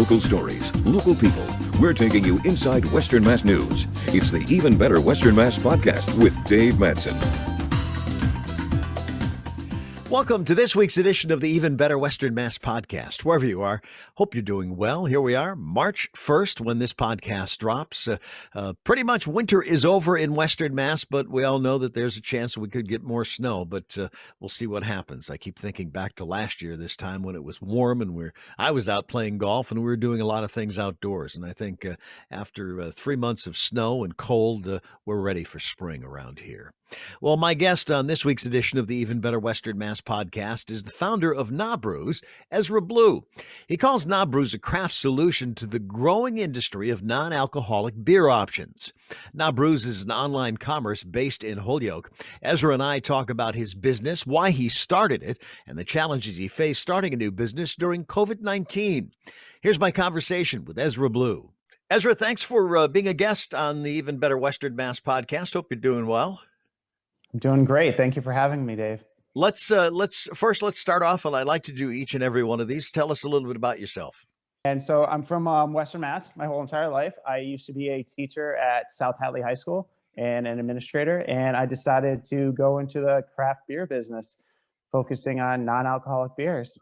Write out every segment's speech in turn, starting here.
Local stories, local people. We're taking you inside Western Mass news. It's the Even Better Western Mass podcast with Dave Madsen. Welcome to this week's edition of the Even Better Western Mass podcast. Wherever you are, hope you're doing well. Here we are, March 1st, when this podcast drops. Pretty much winter is over in Western Mass, but we all know that there's a chance we could get more snow, but we'll see what happens. I keep thinking back to last year, this time when it was warm and I was out playing golf and we were doing a lot of things outdoors. And I think after 3 months of snow and cold, we're ready for spring around here. Well, my guest on this week's edition of the Even Better Western Mass podcast is the founder of NA Brews, Ezra Bleau. He calls NA Brews a craft solution to the growing industry of non-alcoholic beer options. NA Brews is an online commerce based in Holyoke. Ezra and I talk about his business, why he started it, and the challenges he faced starting a new business during COVID-19. Here's my conversation with Ezra Bleau. Ezra, thanks for being a guest on the Even Better Western Mass podcast. Hope you're doing well. I'm doing great. Thank you for having me, Dave. Let's start off, and I like to do each and every one of these. Tell us a little bit about yourself. And so I'm from Western Mass my whole entire life. I used to be a teacher at South Hadley High School and an administrator, and I decided to go into the craft beer business, focusing on non-alcoholic beers.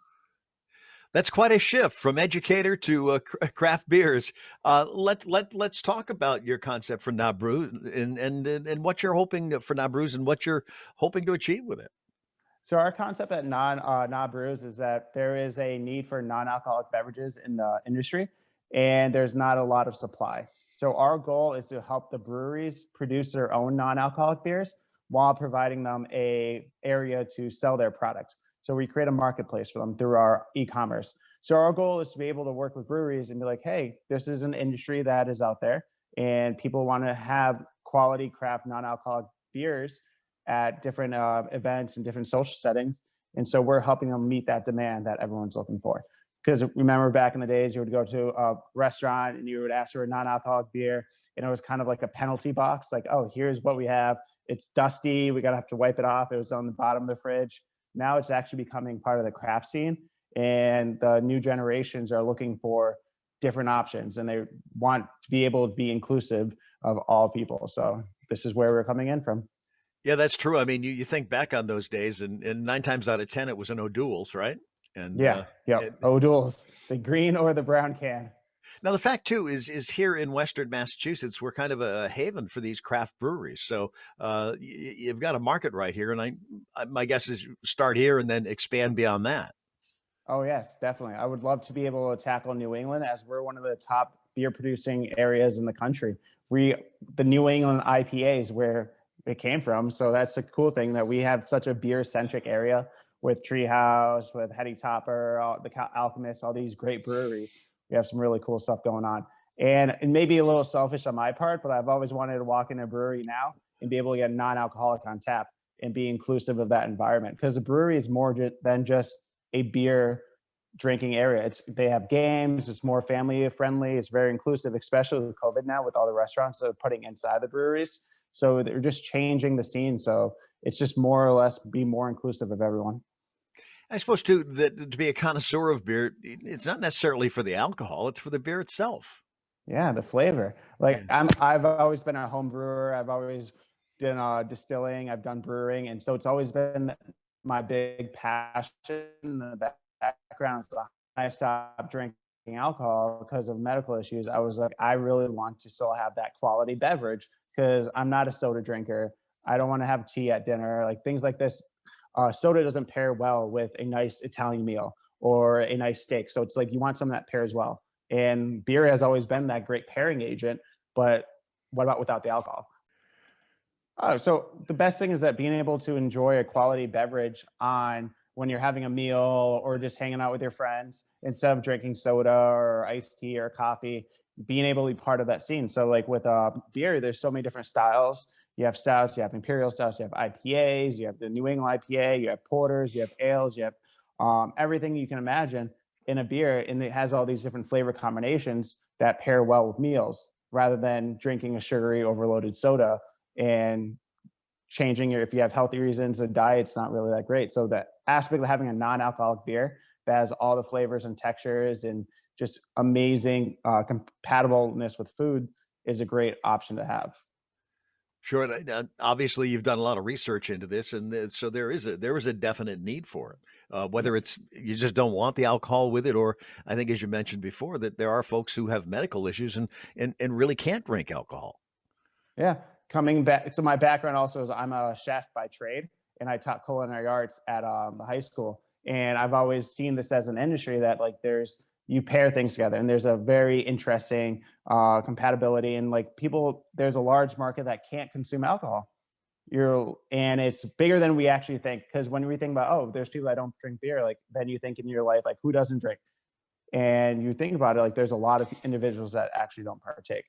That's quite a shift from educator to craft beers. Let's talk about your concept for NA Brews and what you're hoping for NA Brews and what you're hoping to achieve with it. So our concept at NA Brews is that there is a need for non-alcoholic beverages in the industry, and there's not a lot of supply. So our goal is to help the breweries produce their own non-alcoholic beers while providing them a area to sell their product. So we create a marketplace for them through our e-commerce. So our goal is to be able to work with breweries and be like, hey, this is an industry that is out there and people want to have quality craft non-alcoholic beers at different events and different social settings. And so we're helping them meet that demand that everyone's looking for. Because remember back in the days, you would go to a restaurant and you would ask for a non-alcoholic beer, and it was kind of like a penalty box, like, oh, here's what we have. It's dusty. We have to wipe it off. It was on the bottom of the fridge. Now it's actually becoming part of the craft scene, and the new generations are looking for different options, and they want to be able to be inclusive of all people. So this is where we're coming in from. Yeah, that's true. I mean, you think back on those days, and 9 times out of 10, it was an O'Doul's, right? And O'Doul's, the green or the brown can. Now, the fact, too, is here in Western Massachusetts, we're kind of a haven for these craft breweries. So you've got a market right here. And my guess is start here and then expand beyond that. Oh, yes, definitely. I would love to be able to tackle New England, as we're one of the top beer producing areas in the country. The New England IPA is where it came from. So that's a cool thing that we have such a beer centric area with Treehouse, with Heady Topper, the Alchemist, all these great breweries. We have some really cool stuff going on. And it may be a little selfish on my part, but I've always wanted to walk in a brewery now and be able to get non-alcoholic on tap and be inclusive of that environment. Because the brewery is more than just a beer drinking area. They have games, it's more family friendly, it's very inclusive, especially with COVID now, with all the restaurants that are putting inside the breweries. So they're just changing the scene. So it's just more or less be more inclusive of everyone. I suppose, too, that to be a connoisseur of beer, it's not necessarily for the alcohol, it's for the beer itself. Yeah, the flavor. Like I've always been a home brewer. I've always done distilling. I've done brewing. And so it's always been my big passion in the background. So I stopped drinking alcohol because of medical issues. I was like, I really want to still have that quality beverage because I'm not a soda drinker. I don't want to have tea at dinner, like things like this. Soda doesn't pair well with a nice Italian meal or a nice steak. So it's like you want something that pairs well. And beer has always been that great pairing agent, but what about without the alcohol? So the best thing is that being able to enjoy a quality beverage on when you're having a meal or just hanging out with your friends, instead of drinking soda or iced tea or coffee, being able to be part of that scene. So like with beer, there's so many different styles. You have stouts, you have imperial stouts, you have IPAs, you have the New England IPA, you have porters, you have ales, you have everything you can imagine in a beer, and it has all these different flavor combinations that pair well with meals, rather than drinking a sugary overloaded soda and changing if you have healthy reasons, a diet's not really that great. So the aspect of having a non-alcoholic beer that has all the flavors and textures and just amazing compatibleness with food is a great option to have. Sure. And obviously, you've done a lot of research into this, and so there is a definite need for it. Whether it's you just don't want the alcohol with it, or I think, as you mentioned before, that there are folks who have medical issues and really can't drink alcohol. Yeah. Coming back, so my background also is I'm a chef by trade, and I taught culinary arts at the high school. And I've always seen this as an industry that like you pair things together, and there's a very interesting compatibility. And like there's a large market that can't consume alcohol. And it's bigger than we actually think, because when we think about, oh, there's people that don't drink beer, like then you think in your life like who doesn't drink, and you think about it, like there's a lot of individuals that actually don't partake,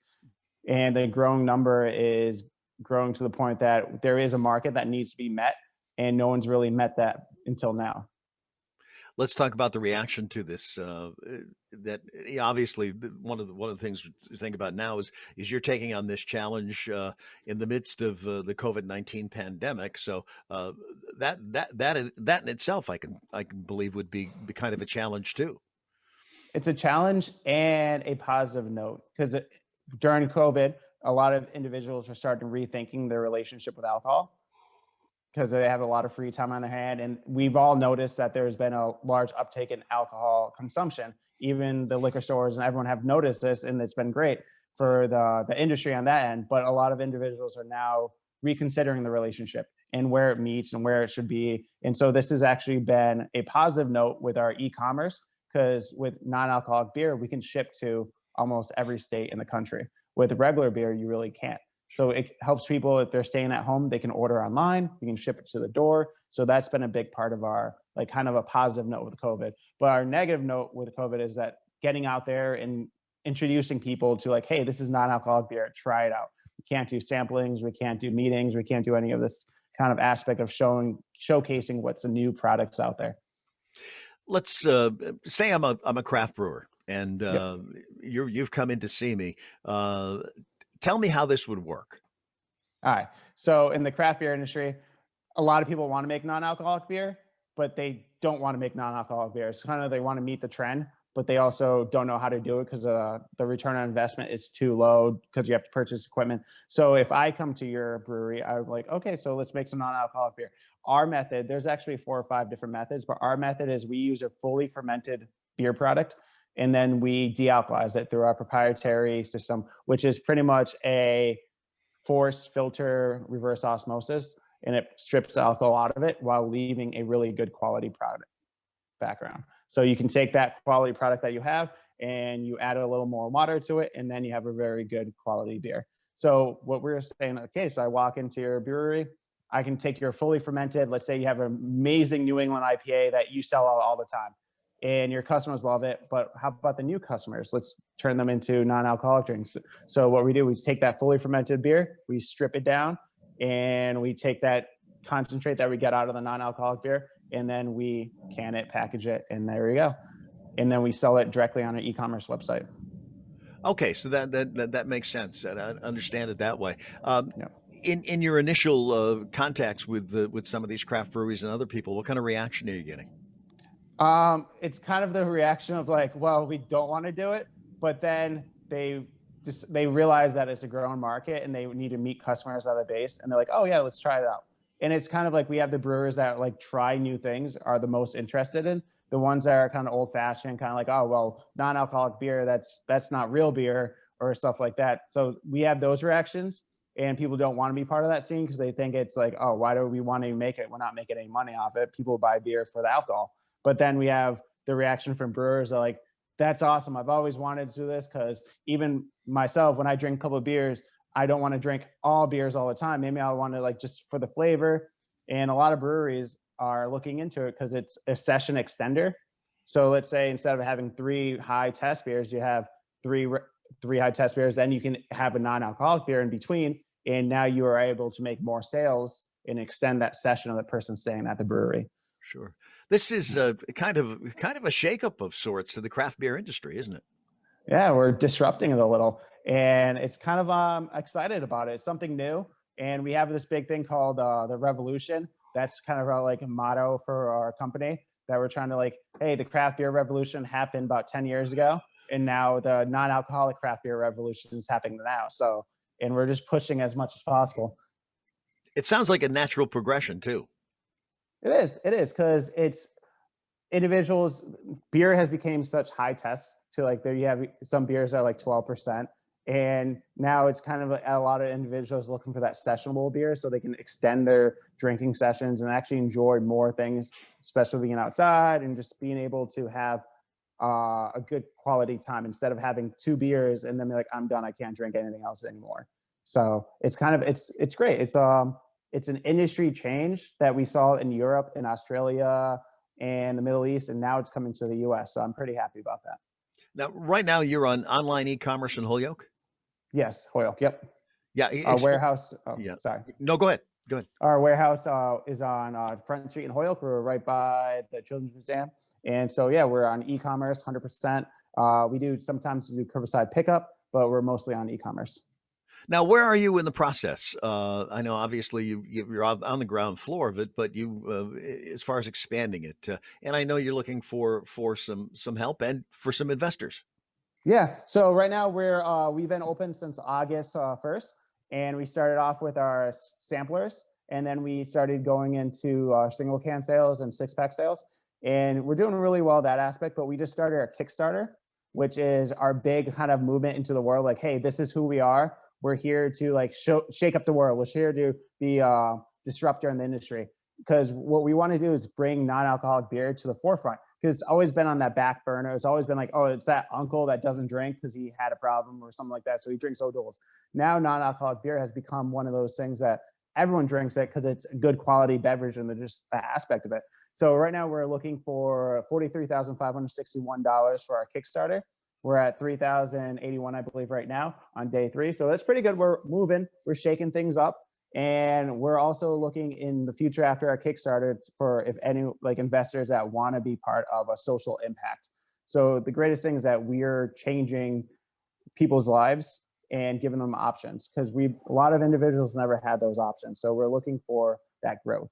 and the growing number is growing to the point that there is a market that needs to be met, and no one's really met that until now. Let's talk about the reaction to this. That obviously one of the things to think about now is you're taking on this challenge in the midst of the COVID-19 pandemic. So that in itself, I can believe would be kind of a challenge too. It's a challenge and a positive note, because during COVID, a lot of individuals are starting rethinking their relationship with alcohol, because they have a lot of free time on their hand. And we've all noticed that there's been a large uptake in alcohol consumption. Even the liquor stores and everyone have noticed this, and it's been great for the industry on that end. But a lot of individuals are now reconsidering the relationship and where it meets and where it should be. And so this has actually been a positive note with our e-commerce, because with non-alcoholic beer, we can ship to almost every state in the country. With regular beer, you really can't. So it helps people, if they're staying at home, they can order online, we can ship it to the door. So that's been a big part of our, like, kind of a positive note with COVID. But our negative note with COVID is that getting out there and introducing people to like, hey, this is non-alcoholic beer, try it out. We can't do samplings, we can't do meetings, we can't do any of this kind of aspect of showcasing what's the new products out there. Let's say I'm a craft brewer, and Yep. you've come in to see me. Tell me how this would work. All right. So in the craft beer industry, a lot of people want to make non-alcoholic beer, but they don't want to make non-alcoholic beer. It's kind of, they want to meet the trend, but they also don't know how to do it because the return on investment is too low, because you have to purchase equipment. So if I come to your brewery, I'm like, okay, so let's make some non-alcoholic beer. Our method, there's actually 4 or 5 different methods, but our method is we use a fully fermented beer product, and then we dealcoholize it through our proprietary system, which is pretty much a force filter reverse osmosis, and it strips the alcohol out of it while leaving a really good quality product background. So you can take that quality product that you have and you add a little more water to it, and then you have a very good quality beer. So what we're saying, okay, so I walk into your brewery, I can take your fully fermented, let's say you have an amazing New England IPA that you sell out all the time, and your customers love it, but how about the new customers? Let's turn them into non-alcoholic drinks. So what we do is take that fully fermented beer, we strip it down, and we take that concentrate that we get out of the non-alcoholic beer, and then we can it, package it, and there we go. And then we sell it directly on our e-commerce website. Okay, so that makes sense, and I understand it that way. Yeah. In your initial contacts with some of these craft breweries and other people, what kind of reaction are you getting? It's kind of the reaction of like, well, we don't want to do it, but then they realize that it's a growing market and they need to meet customers at the base, and they're like, oh yeah, let's try it out. And it's kind of like, we have the brewers that like try new things are the most interested in. The ones that are kind of old fashioned, kind of like, oh, well, non-alcoholic beer, that's not real beer, or stuff like that. So we have those reactions, and people don't want to be part of that scene because they think it's like, oh, why do we want to make it? We're not making any money off it. People buy beer for the alcohol. But then we have the reaction from brewers that are like, that's awesome. I've always wanted to do this, because even myself, when I drink a couple of beers, I don't want to drink all beers all the time. Maybe I want to like just for the flavor. And a lot of breweries are looking into it because it's a session extender. So let's say instead of having 3 high test beers, you have three high test beers, then you can have a non-alcoholic beer in between. And now you are able to make more sales and extend that session of the person staying at the brewery. Sure. This is kind of a shakeup of sorts to the craft beer industry, isn't it? Yeah, we're disrupting it a little, and it's kind of excited about it. It's something new, and we have this big thing called the revolution. That's kind of our like motto for our company, that we're trying to like, hey, the craft beer revolution happened about 10 years ago, and now the non-alcoholic craft beer revolution is happening now. So, and we're just pushing as much as possible. It sounds like a natural progression too. It is, because it's individuals. Beer has become such high tests to like, there you have some beers that are like 12%. And now it's kind of a lot of individuals looking for that sessionable beer so they can extend their drinking sessions and actually enjoy more things, especially being outside and just being able to have a good quality time instead of having 2 beers and then be like, I'm done, I can't drink anything else anymore. So it's kind of, it's great. It's an industry change that we saw in Europe and Australia and the Middle East, and now it's coming to the US. So I'm pretty happy about that. Now, right now, you're on online e-commerce in Holyoke. Yes, Holyoke. Yep. Yeah, Our warehouse. Oh, yeah. sorry. No, go ahead. Go ahead. Our warehouse is on Front Street in Holyoke. We're right by the Children's Museum, and so yeah, we're on e-commerce 100%. We do sometimes do curbside pickup, but we're mostly on e-commerce. Now, where are you in the process? I know obviously you're on the ground floor of it, but as far as expanding it, and I know you're looking for some help and for some investors. Yeah. So right now we've been open since August 1st, and we started off with our samplers, and then we started going into single can sales and 6-pack sales, and we're doing really well that aspect. But we just started our Kickstarter, which is our big kind of movement into the world. Like, hey, this is who we are. We're here to like shake up the world. We're here to be a disruptor in the industry, because what we want to do is bring non-alcoholic beer to the forefront, because it's always been on that back burner. It's always been like, oh, it's that uncle that doesn't drink because he had a problem or something like that, so he drinks O'Doul's. Now non-alcoholic beer has become one of those things that everyone drinks it because it's a good quality beverage and just the aspect of it. So right now we're looking for $43,561 for our Kickstarter. We're at 3,081, I believe, right now on day 3. So that's pretty good. We're moving, we're shaking things up. And we're also looking in the future after our Kickstarter for if any like investors that want to be part of a social impact. So the greatest thing is that we're changing people's lives and giving them options, because a lot of individuals never had those options. So we're looking for that growth.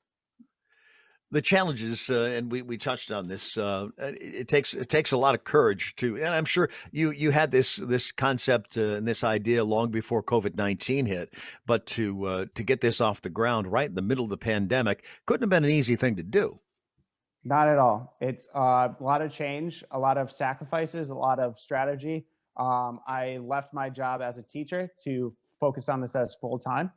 The challenges, and we touched on this. It takes a lot of courage to, and I'm sure you had this concept and this idea long before COVID-19 hit. But to get this off the ground right in the middle of the pandemic couldn't have been an easy thing to do. Not at all. It's a lot of change, a lot of sacrifices, a lot of strategy. I left my job as a teacher to focus on this as full time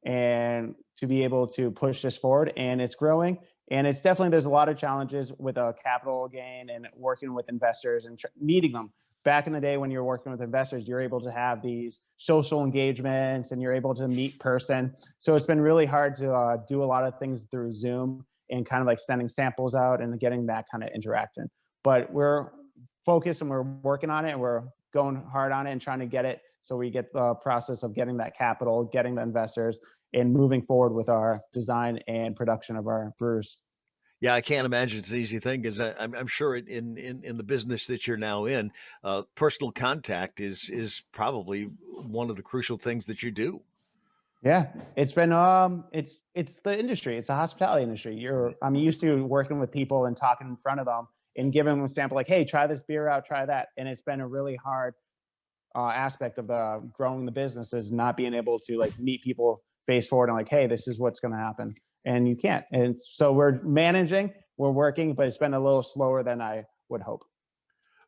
and to be able to push this forward. And it's growing. And it's definitely, there's a lot of challenges with a capital gain and working with investors and meeting them. Back in the day when you're working with investors, you're able to have these social engagements and you're able to meet person. So it's been really hard to do a lot of things through Zoom and kind of like sending samples out and getting that kind of interaction. But we're focused and we're working on it, and we're going hard on it and trying to get it so we get the process of getting that capital, getting the investors, and moving forward with our design and production of our brewers. Yeah, I can't imagine it's an easy thing, because I'm sure in the business that you're now in, personal contact is probably one of the crucial things that you do. Yeah, it's been it's the industry. It's a hospitality industry. I'm used to working with people and talking in front of them and giving them a sample, like, hey, try this beer out, try that. And it's been a really hard aspect of the growing the business, is not being able to like meet people face forward and like, hey, this is what's going to happen, and you can't. And so we're managing, we're working, but it's been a little slower than I would hope.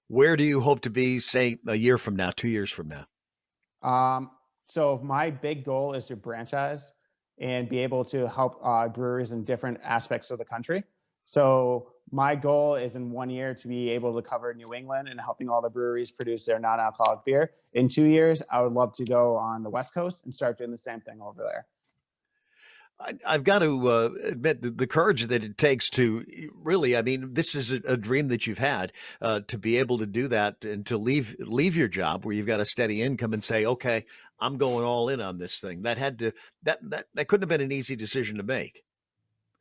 Where do you hope to be, say, a year from now, 2 years from now? So my big goal is to franchise and be able to help breweries in different aspects of the country. So my goal is in 1 year to be able to cover New England and helping all the breweries produce their non-alcoholic beer. In 2 years, I would love to go on the West Coast and start doing the same thing over there. I've got to admit the courage that it takes to really, I mean, this is a dream that you've had, to be able to do that and to leave your job where you've got a steady income and say, okay, I'm going all in on this thing. That couldn't have been an easy decision to make.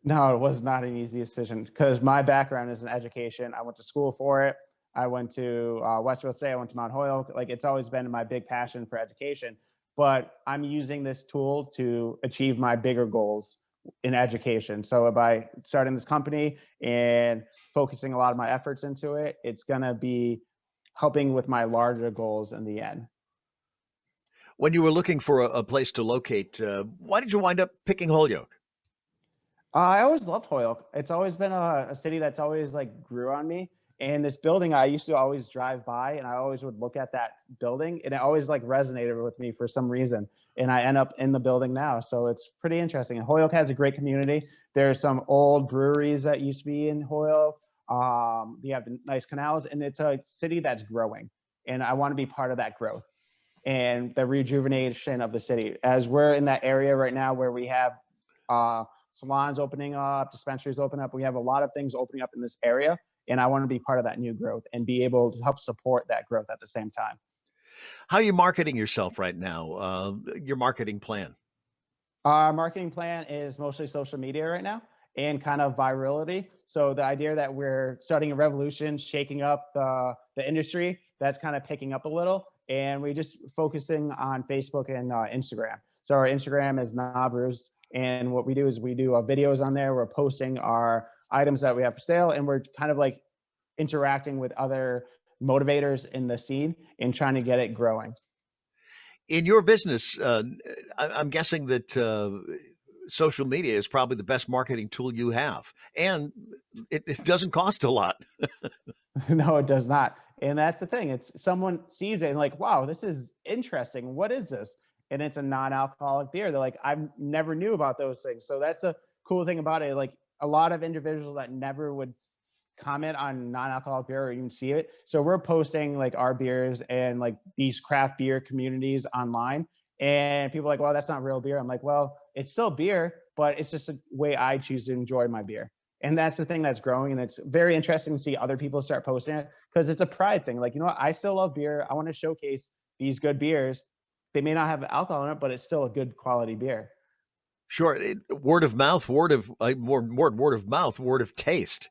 No, it was not an easy decision, because my background is in education. I went to school for it. I went to Westfield State. I went to Mount Holyoke. Like, it's always been my big passion for education. But I'm using this tool to achieve my bigger goals in education. So by starting this company and focusing a lot of my efforts into it, it's going to be helping with my larger goals in the end. When you were looking for a place to locate, why did you wind up picking Holyoke? I always loved Holyoke. It's always been a city that's always like grew on me. And this building, I used to always drive by, and I always would look at that building, and it always like resonated with me for some reason. And I end up in the building now, so it's pretty interesting. And Holyoke has a great community. There's some old breweries that used to be in Holyoke. You have nice canals, and it's a city that's growing. And I want to be part of that growth and the rejuvenation of the city. As we're in that area right now where we have salons opening up, dispensaries opening up. We have a lot of things opening up in this area, and I want to be part of that new growth and be able to help support that growth at the same time. How are you marketing yourself right now? Your marketing plan? Our marketing plan is mostly social media right now and kind of virality. So the idea that we're starting a revolution, shaking up the industry, that's kind of picking up a little. And we just focusing on Facebook and Instagram. So our Instagram is NA Brews. And what we do is we do videos on there. We're posting our items that we have for sale, and we're kind of like interacting with other motivators in the scene and trying to get it growing. In your business, I'm guessing that social media is probably the best marketing tool you have, and it doesn't cost a lot. No, it does not. And that's the thing. It's someone sees it and like, wow, this is interesting. What is this? And it's a non-alcoholic beer. They're like, I never knew about those things. So that's a cool thing about it. Like a lot of individuals that never would comment on non-alcoholic beer or even see it. So we're posting like our beers and like these craft beer communities online. And people are like, well, that's not real beer. I'm like, well, it's still beer, but it's just a way I choose to enjoy my beer. And that's the thing that's growing. And it's very interesting to see other people start posting it because it's a pride thing. Like, you know what? I still love beer. I want to showcase these good beers. They may not have alcohol in it, but it's still a good quality beer. Sure. Word of mouth, word of mouth, word of taste.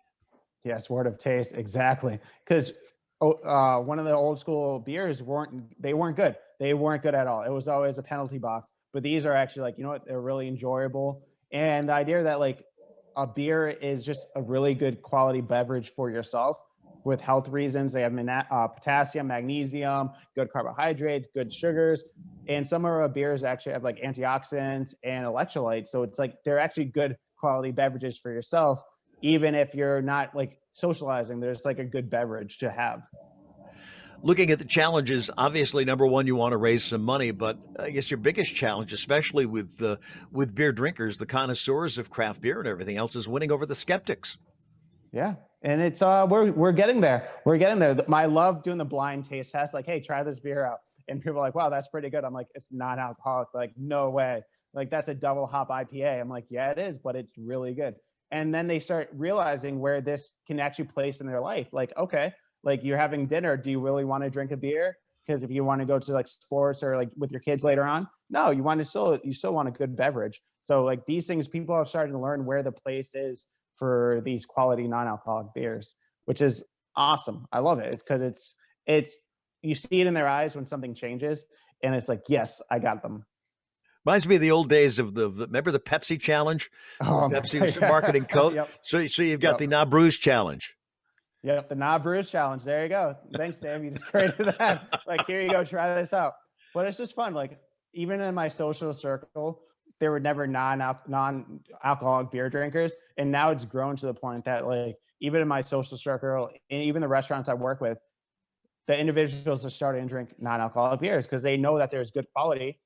Yes, word of taste, exactly. Because one of the old school beers weren't good. They weren't good at all. It was always a penalty box. But these are actually like, you know what? They're really enjoyable. And the idea that like a beer is just a really good quality beverage for yourself with health reasons. They have potassium, magnesium, good carbohydrates, good sugars. And some of our beers actually have like antioxidants and electrolytes. So it's like they're actually good quality beverages for yourself, even if you're not like socializing. There's like a good beverage to have. Looking at the challenges, obviously, number one, you want to raise some money, but I guess your biggest challenge, especially with beer drinkers, the connoisseurs of craft beer and everything else, is winning over the skeptics. Yeah, and it's we're getting there. We're getting there. I love doing the blind taste test. Like, hey, try this beer out, and people are like, wow, that's pretty good. I'm like, it's not alcoholic. Like, no way. Like, that's a double hop IPA. I'm like, yeah, it is, but it's really good. And then they start realizing where this can actually place in their life. Like, okay, like you're having dinner. Do you really want to drink a beer? Because if you want to go to like sports or like with your kids later on, no, you still want a good beverage. So like these things, people are starting to learn where the place is for these quality non-alcoholic beers, which is awesome. I love it because it's you see it in their eyes when something changes, and it's like, yes, I got them. Reminds me of the old days of remember the Pepsi challenge? Oh, Pepsi was marketing Coke. Yep. So you've got the NA Brews challenge. Yep, the NA Brews challenge. There you go. Thanks, Dave. You just created that. Like, here you go, try this out. But it's just fun. Like, even in my social circle, there were never non-alcoholic beer drinkers. And now it's grown to the point that like, even in my social circle, and even the restaurants I work with, the individuals are starting to drink non-alcoholic beers because they know that there's good quality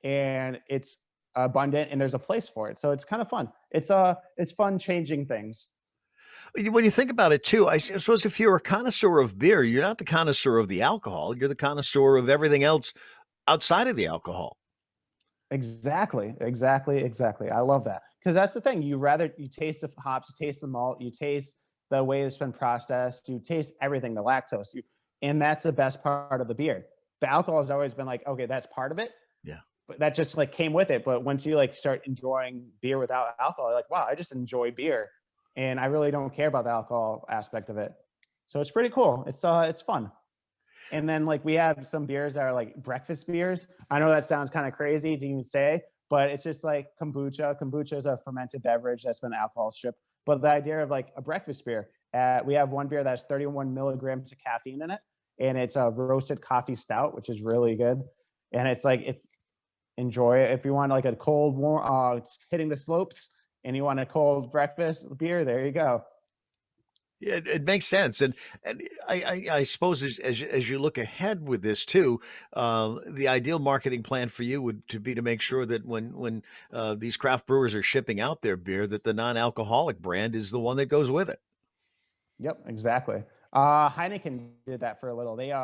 and it's abundant and there's a place for it. So it's kind of fun. It's fun changing things. When you think about it too, I suppose if you're a connoisseur of beer, you're not the connoisseur of the alcohol. You're the connoisseur of everything else outside of the alcohol. Exactly. I love that. Because that's the thing. You taste the hops, you taste the malt, you taste the way it's been processed, you taste everything, the lactose. And that's the best part of the beer. The alcohol has always been like, okay, that's part of it. Yeah. But that just like came with it. But once you like start enjoying beer without alcohol, you're like, wow, I just enjoy beer. And I really don't care about the alcohol aspect of it. So it's pretty cool. It's fun. And then like we have some beers that are like breakfast beers. I know that sounds kind of crazy to even say, but it's just like kombucha. Kombucha is a fermented beverage that's been alcohol stripped. But the idea of like a breakfast beer, we have one beer that's 31 milligrams of caffeine in it, and it's a roasted coffee stout, which is really good. And it's like, enjoy it. If you want like a cold, warm, it's hitting the slopes, and you want a cold breakfast beer, there you go. Yeah, it makes sense, and I suppose as you look ahead with this too, the ideal marketing plan for you would to be to make sure that when these craft brewers are shipping out their beer, that the non-alcoholic brand is the one that goes with it. Yep, exactly. Heineken did that for a little. They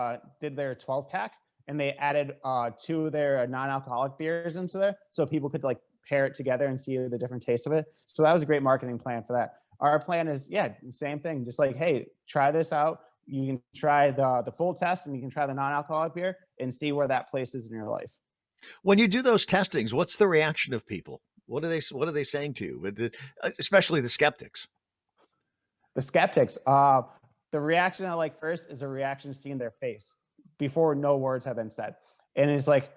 did their 12 pack, and they added two of their non-alcoholic beers into there, so people could like pair it together and see the different tastes of it. So that was a great marketing plan for that. Our plan is, yeah, the same thing. Just like, hey, try this out. You can try the full test, and you can try the non-alcoholic beer and see where that places in your life. When you do those testings, what's the reaction of people? What are they saying to you? Especially the skeptics. The skeptics, the reaction I like first is a reaction seeing their face before no words have been said. And it's like,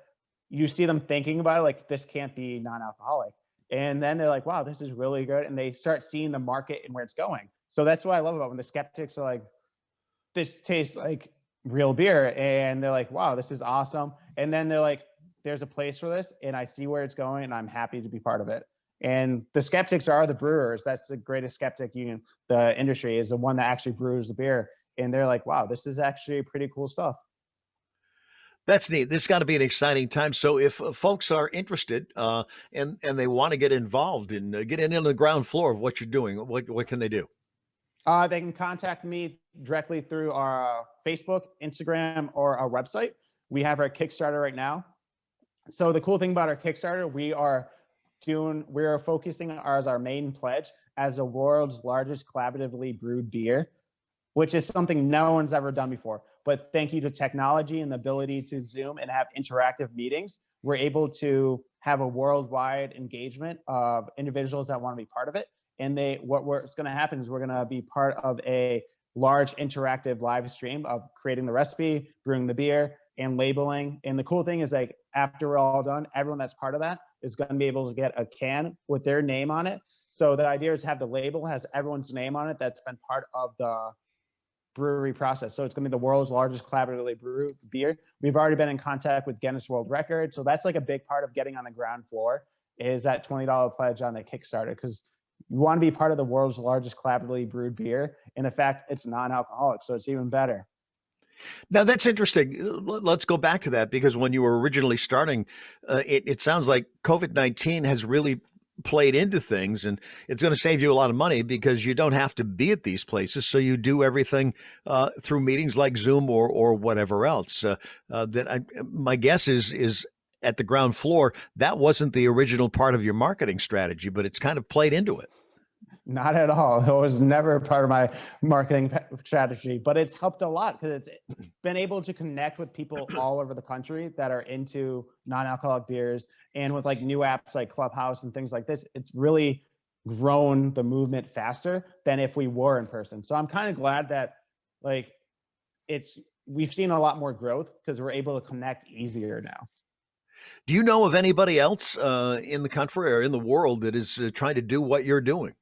you see them thinking about it, like, this can't be non-alcoholic. And then they're like, wow, this is really good. And they start seeing the market and where it's going. So that's what I love about when the skeptics are like, this tastes like real beer. And they're like, wow, this is awesome. And then they're like, there's a place for this, and I see where it's going, and I'm happy to be part of it. And the skeptics are the brewers. That's the greatest skeptic union. The industry is the one that actually brews the beer. And they're like, wow, this is actually pretty cool stuff. That's neat. This got to be an exciting time. So, if folks are interested and they want to get involved and get in on the ground floor of what you're doing, what can they do? They can contact me directly through our Facebook, Instagram, or our website. We have our Kickstarter right now. So the cool thing about our Kickstarter, we're focusing as our main pledge as the world's largest collaboratively brewed beer, which is something no one's ever done before. But thank you to technology and the ability to Zoom and have interactive meetings, we're able to have a worldwide engagement of individuals that want to be part of it. And what's going to happen is we're going to be part of a large interactive live stream of creating the recipe, brewing the beer, and labeling. And the cool thing is, like, after we're all done, everyone that's part of that is going to be able to get a can with their name on it. So the idea is to have the label has everyone's name on it that's been part of the brewery process. So it's going to be the world's largest collaboratively brewed beer. We've already been in contact with Guinness World Records. So that's like a big part of getting on the ground floor, is that $20 pledge on the Kickstarter, because you want to be part of the world's largest collaboratively brewed beer. And in fact, it's non-alcoholic, so it's even better. Now that's interesting. Let's go back to that, because when you were originally starting, it sounds like COVID-19 has really played into things, and it's going to save you a lot of money because you don't have to be at these places. So you do everything through meetings like Zoom or whatever else. My guess is at the ground floor, that wasn't the original part of your marketing strategy, but it's kind of played into it. Not at all. It was never part of my marketing strategy, but it's helped a lot because it's been able to connect with people all over the country that are into non-alcoholic beers. And with like new apps like Clubhouse and things like this, it's really grown the movement faster than if we were in person. So I'm kind of glad that like we've seen a lot more growth because we're able to connect easier now. Do you know of anybody else in the country or in the world that is trying to do what you're doing?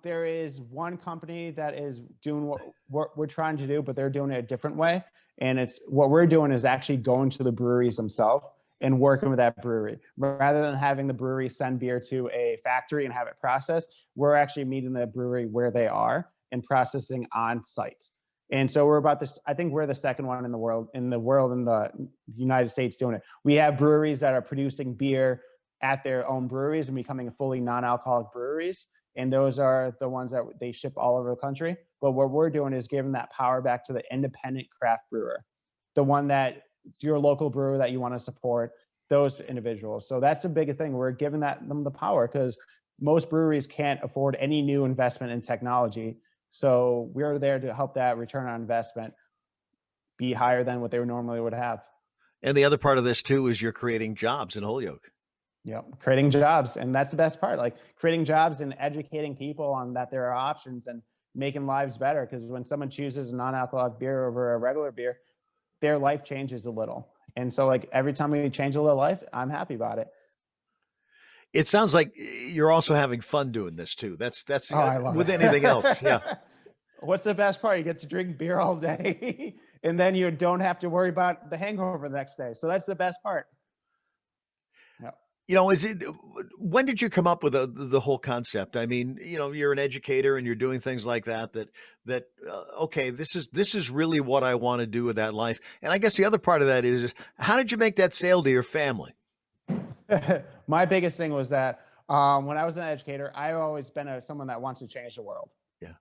There is one company that is doing what we're trying to do, but they're doing it a different way. And it's what we're doing is actually going to the breweries themselves and working with that brewery. Rather than having the brewery send beer to a factory and have it processed, we're actually meeting the brewery where they are and processing on site. And so we're about this, I think we're the second one in the world in the United States doing it. We have breweries that are producing beer at their own breweries and becoming fully non-alcoholic breweries. And those are the ones that they ship all over the country. But what we're doing is giving that power back to the independent craft brewer, the one that your local brewer that you want to support, those individuals. So that's the biggest thing. We're giving them the power because most breweries can't afford any new investment in technology. So we're there to help that return on investment be higher than what they normally would have. And the other part of this too is you're creating jobs in Holyoke. Yeah, creating jobs. And that's the best part, like creating jobs and educating people on that there are options and making lives better. Because when someone chooses a non-alcoholic beer over a regular beer, their life changes a little. And so like every time we change a little life, I'm happy about it. It sounds like you're also having fun doing this too. That's Oh, I love with it. anything else. Yeah. What's the best part? You get to drink beer all day, and then you don't have to worry about the hangover the next day. So that's the best part. Yeah. Is it when did you come up with the whole concept? I mean, you're an educator and you're doing things like that okay, this is really what I want to do with that life. And I guess the other part of that is how did you make that sale to your family? My biggest thing was that when I was an educator, I've always been someone that wants to change the world. Yeah.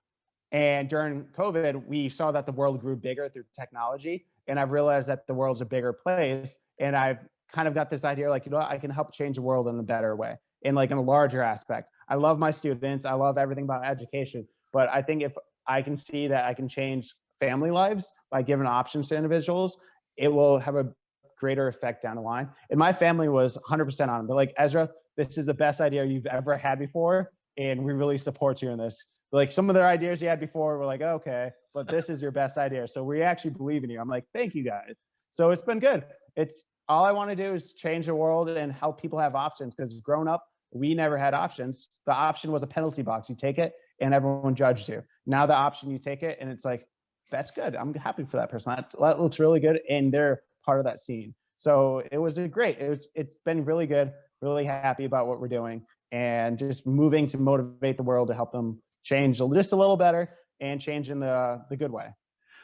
And during COVID, we saw that the world grew bigger through technology. And I've realized that the world's a bigger place. And I've kind of got this idea like, I can help change the world in a better way, in like in a larger aspect. I love my students. I love everything about education. But I think if I can see that I can change family lives by giving options to individuals, it will have a greater effect down the line. And my family was 100% on it. They're like, Ezra, this is the best idea you've ever had before. And we really support you in this. Like some of their ideas you had before were like, okay, but this is your best idea. So we actually believe in you. I'm like, thank you guys. So it's been good. It's all I want to do is change the world and help people have options, because growing up, we never had options. The option was a penalty box. You take it and everyone judged you. Now the option, you take it and it's like, that's good. I'm happy for that person. That looks really good. And they're part of that scene. So it was it's been really good, really happy about what we're doing, and just moving to motivate the world to help them change just a little better and change in the good way.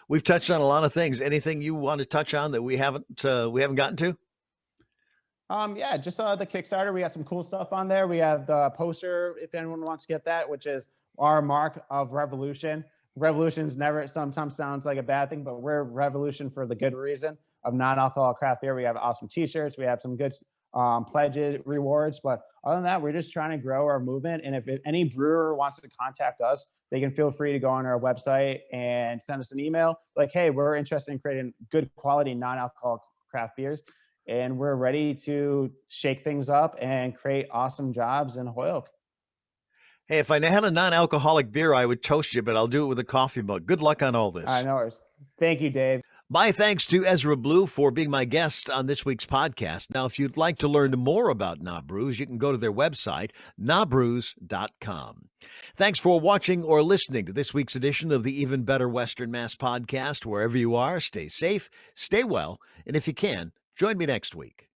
We've touched on a lot of things. Anything you want to touch on that we haven't gotten to? Yeah, just the Kickstarter. We got some cool stuff on there. We have the poster, if anyone wants to get that, which is our mark of revolution. Revolution's never sometimes sounds like a bad thing, but we're revolution for the good reason of non-alcoholic craft beer. We have awesome t-shirts. We have some good pledges, rewards. But other than that, we're just trying to grow our movement. And if any brewer wants to contact us, they can feel free to go on our website and send us an email like, hey, we're interested in creating good quality non-alcoholic craft beers. And we're ready to shake things up and create awesome jobs in Holyoke. Hey, if I had a non-alcoholic beer, I would toast you, but I'll do it with a coffee mug. Good luck on all this. I know. Thank you, Dave. My thanks to Ezra Bleau for being my guest on this week's podcast. Now, if you'd like to learn more about NA Brews, you can go to their website, nabrews.com. Thanks for watching or listening to this week's edition of the Even Better Western Mass podcast. Wherever you are, stay safe, stay well, and if you can, join me next week.